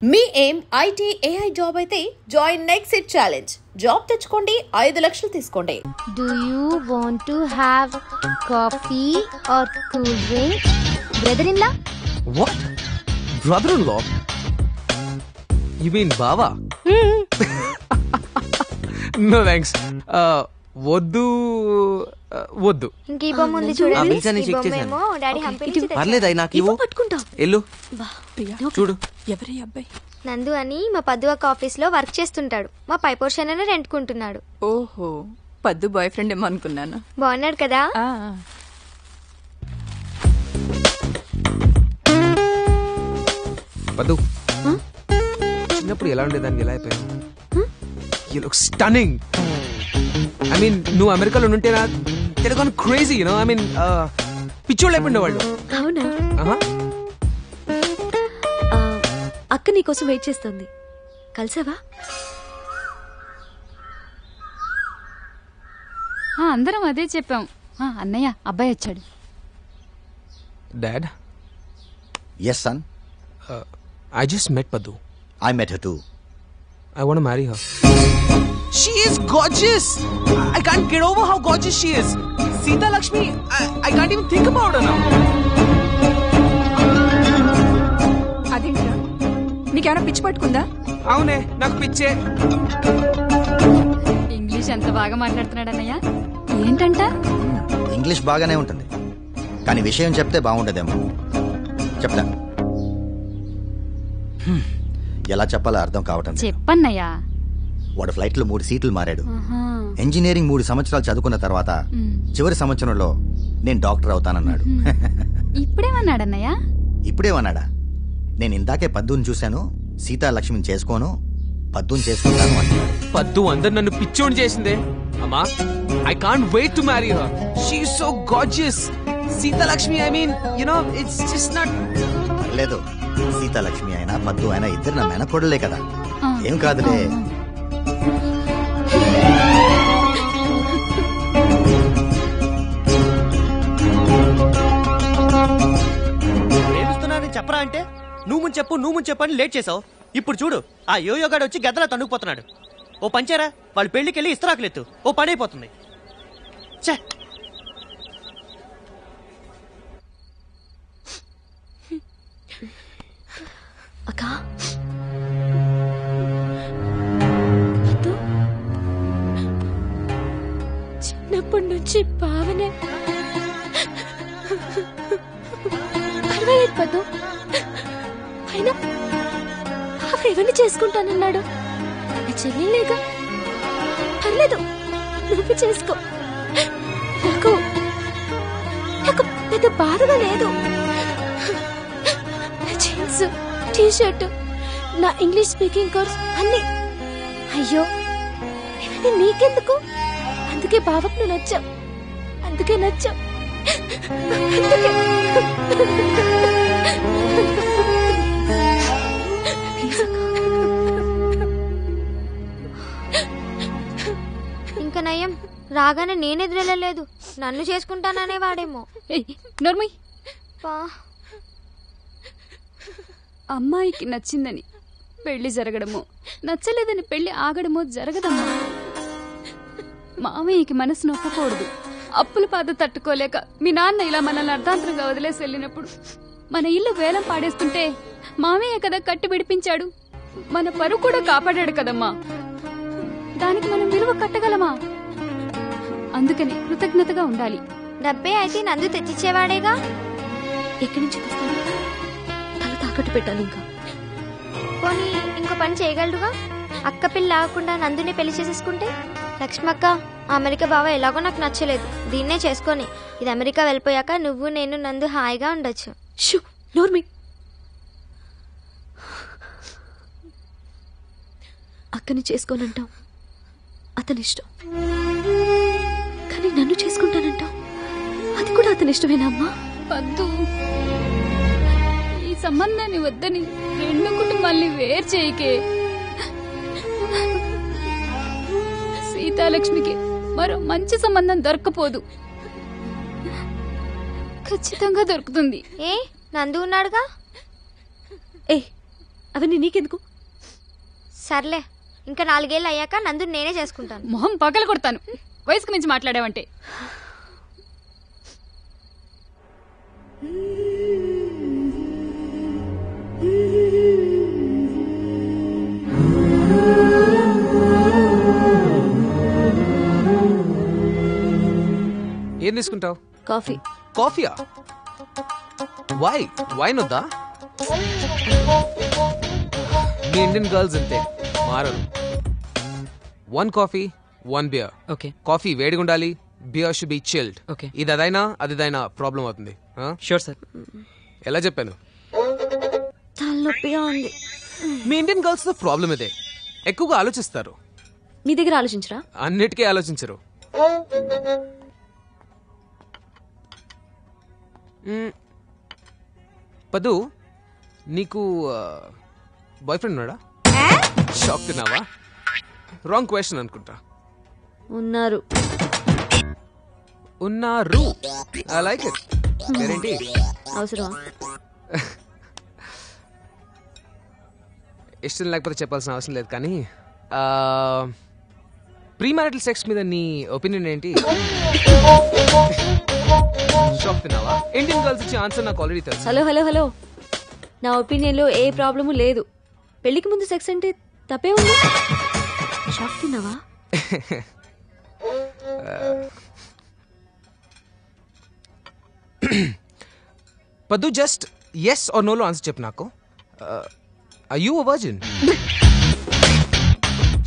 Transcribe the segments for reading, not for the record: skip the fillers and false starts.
మీ ఏం IT AI job అయితే join next it challenge. Job తెచ్చుకోండి, 5 లక్షలు తీసుకోండి. Do you want to have coffee or cool drink? Brother-in-law? What? Brother-in-law? You mean Baba? No thanks. వద్దు వద్దు. ఇంకీ బొమ్మ ఉంది చూడండి. ఈ బొమ్మేమో డాడీ హంపించి పర్లేదు నాకు ఇవ్వు. పట్టుకుంటా. ఎల్లు చూడు. ఎవరే అబ్బాయి? నందు అని మా పద్దు ఒక ఆఫీస్ లో వర్క్ చేస్తుంటాడు. మా పై పోర్షన్ అని రెంట్కుంటున్నాడు. ఓహో, పద్దు బాయ్ ఫ్రెండ్ ఏమో అనుకున్నాను. బాగున్నాడు కదా? పద్దు చిన్నప్పుడు ఎలా ఉండేదానికి ఎలా అయిపోయావు? You look stunning. I mean నువ్వు అమెరికాలో ఉంటే నా Telugu crazy, you know, I mean పిచ్చోళ్ళు అయిపోయిండే వాళ్ళు. అవునా? అక్క నీకోసం వెయిట్ చేస్తుంది. కలిసావా? అందరం అదే చెప్పాం. అన్నయ్య అబ్బాయి వచ్చాడు. Dad. Yes son. I just met Paddu. I met her too. I want to marry her. She is gorgeous. I can't get over how gorgeous she is. Sita Lakshmi, I can't even think about her now. అదేంట్రా, నీకేమైనా పిచ్చి పట్టుకుందా? అవునే, నాకు పిచ్చే. English ఎంత బాగా మాట్లాడుతున్నాడు అన్నయ్య. ఏంటంట? ఇంగ్లీష్ బాగానే ఉంటుంది, కానీ విషయం చెప్తే బాగుండదేమో. చెప్తా. ఎలా చెప్పాలో అర్థం కావటం. చెప్పన్నయ్యా. వాడు ఫ్లైట్ లో 3 సీట్లు మారాడు. ఇంజనీరింగ్ 3 సంవత్సరాలు చదువుకున్న తర్వాత చివరి సంవత్సరంలో నేను డాక్టర్ అవుతానన్నాడు. ఇప్పుడేమన్నాడన్నయ్య? ఇప్పుడేమన్నాడా? నేను ఇందాకే పద్దుని చూశాను, సీతా లక్ష్మిని చేసుకోను, పద్దుని చేసుకుంటాను అంటున్నాడు. పద్దు అందరు నన్ను పిచ్చోని చేసిందే. అమ్మా, I can't wait to marry her. She is so gorgeous. Sita Lakshmi, I mean, you know, it's just not. లేదు, సీతా లక్ష్మి అయినా పద్దు అయినా ఇద్దరు నా మేనకోడలే కదా, ఏం కాదులే. ప్రేమిస్తున్నానని చెప్పరా అంటే నువ్వు ముందు చెప్పు అని లేట్ చేసావు. ఇప్పుడు చూడు, ఆ యోయోగాడు వచ్చి గద్దలా తన్నుకుపోతున్నాడు. ఓ పంచారా, వాళ్ళు పెళ్లికి వెళ్ళి ఇస్తరాకులెత్తు, ఓ పని అయిపోతుంది. ఛే, అక్క చిన్నప్పటి నుంచి భావనే. పర్వాలేదు పద్దు, అయినా ఎవరిని చేసుకుంటానన్నాడు? నా చెల్లెలేగా. పర్లేదు, నువ్వు చేసుకో. నాకు పెద్ద బాధగా లేదు. జీన్స్, టీషర్ట్, నా ఇంగ్లీష్ స్పీకింగ్ కోర్స్ అన్ని. అయ్యో, ఇవన్నీ నీకెందుకు? అందుకే బావకు నువ్వు నచ్చావు. అందుకే నచ్చావు. ఇంకా నయం, రాగానే నేనెదురెళ్ళలేదు, నన్ను చేసుకుంటాననే వాడేమో. నోర్మయ్. అమ్మాయికి నచ్చిందని పెళ్లి జరగడమో, నచ్చలేదని పెళ్లి ఆగడమో జరగదమ్మా. మామయ్యకి మనసు నొప్పకూడదు. అప్పుల బాధ తట్టుకోలేక మీ నాన్న ఇలా మనల్ని అర్ధాంతరంగా వదిలేసి వెళ్ళినప్పుడు మన ఇల్లు వేలం పాడేస్తుంటే మామయ్య కదా కట్టి విడిపించాడు. మన పరువు కూడా కాపాడాడు కదమ్మా. దానికి మనం విలువ కట్టగలమా? అందుకని కృతజ్ఞతగా ఉండాలి. డబ్బే అయితే నందు తెచ్చిచ్చేవాడేగా. ఎక్కడి నుంచి తెస్తాను? తల తాకట్టు పెట్టాలి. ఇంకా పోనీ ఇంకో పని చేయగలడుగా. అక్క పిల్ల ఆగకుండా నందుని పెళ్లి చేసేసుకుంటే. లక్ష్మక్క, అమెరికా బావ ఎలాగో నాకు నచ్చలేదు, దీన్నే చేసుకొని ఇది అమెరికా వెళ్ళిపోయాక నువ్వు నేను నందు హాయిగా ఉండొచ్చు. షూ, నోర్మి. అక్కని చేసుకోనంటావు, అతని ఇష్టం. కానీ నన్ను చేసుకుంటానంటావు, అది కూడా అతని ఇష్టమేనా అమ్మా? వద్దు, ఈ సంబంధాన్ని వద్దని 2 కుటుంబాల్ని వేరు చేయకే. సీతాలక్ష్మికి మరో మంచి సంబంధం దొరకపోదు, ఖచ్చితంగా దొరుకుతుంది. ఏ నందు ఉన్నాడుగా. ఏ అవన్నీ నీకెందుకు? సర్లే, ఇంకా 4 ఏళ్ళు అయ్యాక నందు నేనే చేసుకుంటాను. మొహం పగల కొడతాను వయసుకు మించి మాట్లాడావంటే. ఏం తీసుకుంటావు? కాఫీ. కాఫీయా? వైన్ వద్దా? మీ ఇండియన్ గర్ల్స్ అంతే, మారరు. 1 కాఫీ 1 బియర్. ఓకే. కాఫీ వేడిగా ఉండాలి, beer should be chilled. Okay. ఇది అదైనా ప్రాబ్లం అవుతుంది. Sure sir. ఎలా చెప్పాను? తలనొప్పిగా ఉంది. మీ ఇండియన్ గర్ల్స్ తో ప్రాబ్లం ఇదే, ఎక్కువగా ఆలోచిస్తారు. మీ దగ్గర ఆలోచించరా? అన్నిటికీ ఆలోచించరు. పదు, నీకు బాయ్ ఫ్రెండ్ ఉన్నాడా? షాక్ తిన్నావా? రాంగ్ క్వశ్చన్ అనుకుంటా. ఉన్నారు. I like it. గ్యారెంటీ? అవసరమా? ఇష్టం లేకపోతే చెప్పాల్సిన అవసరం లేదు, కానీ ప్రీ మ్యారిటల్ సెక్స్ మీద నీ ఒపీనియన్ ఏంటి? షాక్ తిన్నావా? ఇండియన్ గర్ల్స్ ఇచ్చే ఆన్సర్ నాకు ఆల్రెడీ తెలుసు. హలో, నా ఒపీనియన్ లో ఏ ప్రాబ్లము లేదు. పెళ్లికి ముందు సెక్స్ అంటే తప్పే ఉంది. షాక్ తిన్నావా? పద్దు, జస్ట్ ఎస్ ఆర్ నోలో ఆన్సర్ చెప్పు నాకు. Are you a virgin?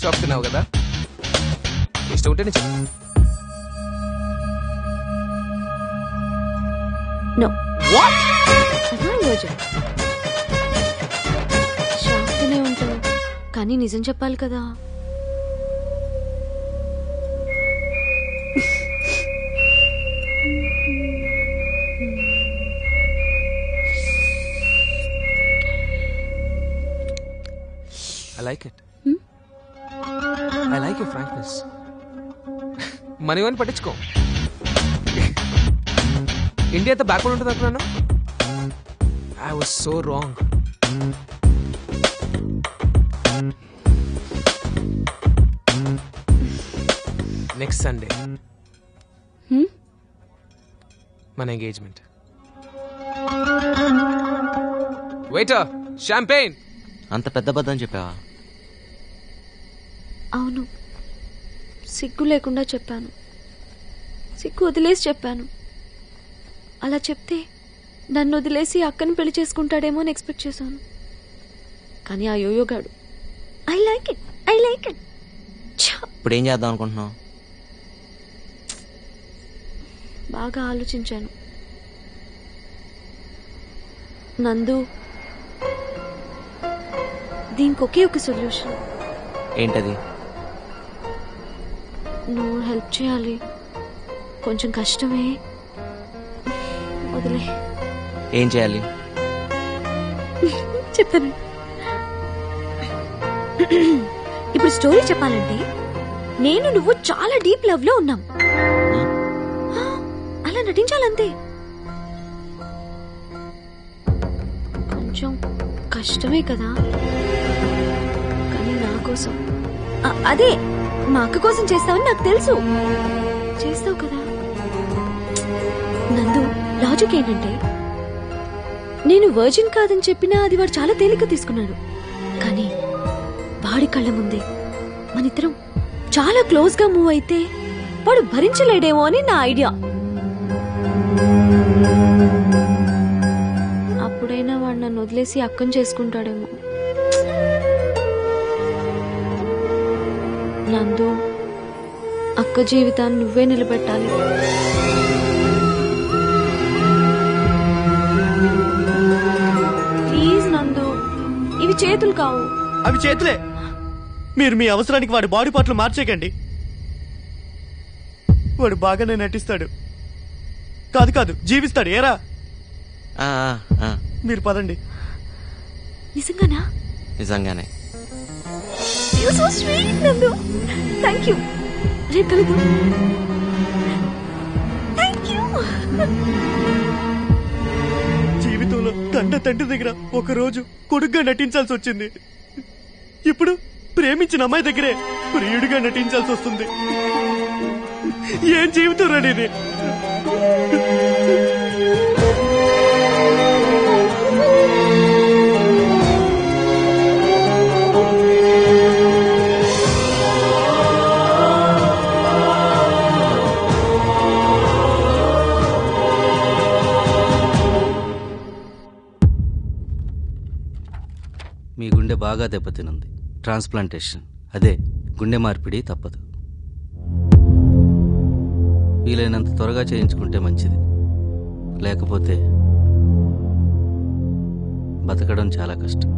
Shock తిన్నావు కదా? ఇష్టం ఉంటేనే చెప్పు. నో. వాట్? షాక్ తినే ఉంటావు, కానీ నిజం చెప్పాలి కదా. I like it. I like your frankness. మనమేమని పట్టించుకో. ఇండియాతో బ్యాక్వర్డ్ ఉంటుంది అనుకున్నాను. I was so wrong. Next Sunday. మన ఎంగేజ్మెంట్. Waiter, champagne. అంత పెద్ద బద్దని చెప్పావా? అవును, సిగ్గు లేకుండా చెప్పాను. సిగ్గు వదిలేసి చెప్పాను. అలా చెప్తే నన్ను వదిలేసి అక్కని పెళ్లి చేసుకుంటాడేమో అని ఎక్స్పెక్ట్ చేశాను. కానీ ఆ యోయోగాడు ఐ లైక్ ఇట్. ఇప్పుడు ఏం చేద్దాం అనుకుంటున్నావు? బాగా ఆలోచించాను. నందు, దీనికి ఒకే ఒక సొల్యూషన్. ఏంటది? నువ్వు హెల్ప్ చేయాలి. కొంచెం కష్టమే, వదిలే. ఏం చేయాలి? చెప్తాను. ఇప్పుడు స్టోరీ చెప్పాలంటే, నేను నువ్వు చాలా డీప్ లవ్ లో ఉన్నాం. అలా నటించాలంతే. కొంచెం కష్టమే కదా, కానీ నా కోసం, అదే మా అక్క కోసం చేస్తావని నాకు తెలుసు. చేస్తావు కదా. నందు, లాజిక్ ఏంటంటే, నేను వర్జిన్ కాదని చెప్పినా అది వాడు చాలా తేలిక తీసుకున్నాడు. కానీ వాడి కళ్ళ ముందే మనిద్దరం చాలా క్లోజ్ గా మూవ్ అయితే వాడు భరించలేడేమో అని నా ఐడియా. అప్పుడైనా వాడు నన్ను వదిలేసి అక్కని చేసుకుంటాడేమో. నందు, అక్క జీవితాన్ని నువ్వే నిలబెట్టాలి. ప్లీజ్ నందు, ఇవి చేతులు కావు. అవి చేతులే. మీరు మీ అవసరానికి వాడి బాడీ పార్ట్లు మార్చేయకండి. వాడు బాగానే నటిస్తాడు. కాదు జీవిస్తాడు. ఏరా, మీరు పదండి. నిజంగానా? నిజంగానే. You're so sweet, Nandu. Thank you. రేపు కలుద్దాం. Thank you. జీవితంలో జీవితంలో కన్న తండ్రి దగ్గర ఒకరోజు కొడుగ్గా నటించాల్సి వచ్చింది. ఇప్పుడు ప్రేమించిన అమ్మాయి దగ్గరే ప్రియుడిగా నటించాల్సి వస్తుంది. ఏం జీవితం రానిది. మీ గుండె బాగా దెబ్బతినుంది. ట్రాన్స్ప్లాంటేషన్, అదే గుండె మార్పిడి తప్పదు. వీలైనంత త్వరగా చేయించుకుంటే మంచిది. లేకపోతే బతకడం చాలా కష్టం.